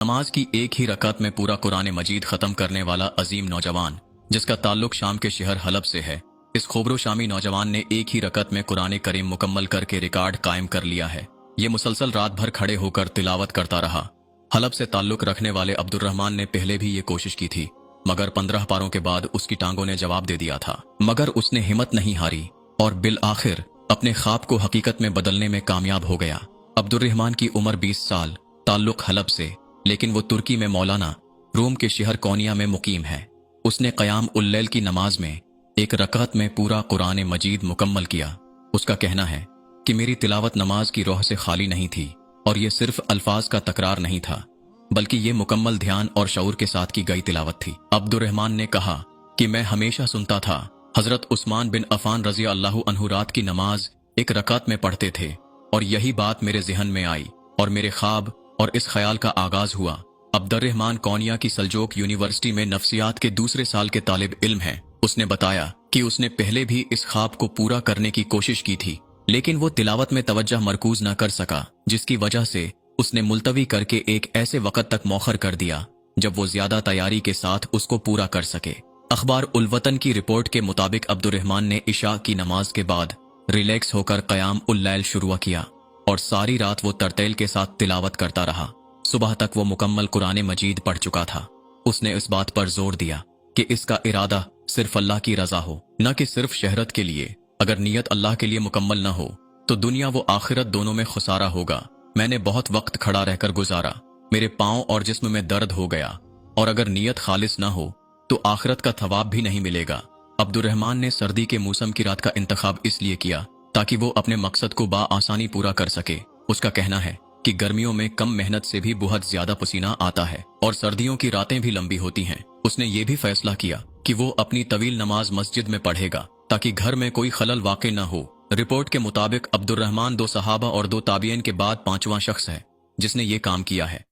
नमाज की एक ही रकात में पूरा कुरान मजीद ख़त्म करने वाला अजीम नौजवान जिसका ताल्लुक शाम के शहर हलब से है। इस खोबरो शामी नौजवान ने एक ही रकत में कुरान करीम मुकम्मल करके रिकॉर्ड कायम कर लिया है। ये मुसलसल रात भर खड़े होकर तिलावत करता रहा। हलब से ताल्लुक रखने वाले अब्दुर्रहमान ने पहले भी ये कोशिश की थी, मगर 15 पारों के बाद उसकी टांगों ने जवाब दे दिया था। मगर उसने हिम्मत नहीं हारी और बिल आखिर अपने ख्वाब को हकीकत में बदलने में कामयाब हो गया। अब्दुर्रहमान की उम्र 20 साल, ताल्लुक हलब से, लेकिन वो तुर्की में मौलाना रोम के शहर कोनिया में मुकीम है। उसने क़याम उल-लैल की नमाज में एक रकात में पूरा कुरान मजीद मुकम्मल किया। उसका कहना है कि मेरी तिलावत नमाज की रोह से खाली नहीं थी और ये सिर्फ अल्फाज का तकरार नहीं था, बल्कि ये मुकम्मल ध्यान और शऊर के साथ की गई तिलावत थी। अब्दुर्रहमान ने कहा कि मैं हमेशा सुनता था हजरत उस्मान बिन अफान रज़ी अल्लाहु अन्हु रात की नमाज एक रकात में पढ़ते थे और यही बात मेरे ज़हन में आई और मेरे ख्वाब और इस ख्याल का आगाज हुआ। अब्दुर्रहमान कोनिया की सल्जोक यूनिवर्सिटी में नफ्सियात के दूसरे साल के तालिब इल्म हैं। उसने बताया कि उसने पहले भी इस ख्वाब को पूरा करने की कोशिश की थी, लेकिन वो तिलावत में तवज्जो मरकूज न कर सका, जिसकी वजह से उसने मुलतवी करके एक ऐसे वक़्त तक मौखर कर दिया जब वो ज्यादा तैयारी के साथ उसको पूरा कर सके। अखबार उल वतन की रिपोर्ट के मुताबिक अब्दुर्रहमान ने इशा की नमाज के बाद रिलैक्स होकर क़याम उल-लैल शुरू किया और सारी रात वो तरतेल के साथ तिलावत करता रहा। सुबह तक वो मुकम्मल कुरान मजीद पढ़ चुका था। उसने इस बात पर जोर दिया कि इसका इरादा सिर्फ अल्लाह की रजा हो, न कि सिर्फ शहरत के लिए। अगर नीयत अल्लाह के लिए मुकम्मल न हो तो दुनिया व आखिरत दोनों में खुसारा होगा। मैंने बहुत वक्त खड़ा रहकर गुजारा, मेरे पांव और जिस्म में दर्द हो गया, और अगर नीयत खालिस न हो तो आखिरत का थवाब भी नहीं मिलेगा। अब्दुर्रहमान ने सर्दी के मौसम की रात का इंतखाब इसलिए किया ताकि वो अपने मकसद को आसानी पूरा कर सके। उसका कहना है कि गर्मियों में कम मेहनत से भी बहुत ज्यादा पसीना आता है और सर्दियों की रातें भी लंबी होती हैं। उसने ये भी फैसला किया कि वो अपनी तवील नमाज मस्जिद में पढ़ेगा ताकि घर में कोई खलल वाक़ई न हो। रिपोर्ट के मुताबिक अब्दुर्रहमान 2 सहाबा और 2 ताबिईन के बाद 5वां शख्स है जिसने ये काम किया है।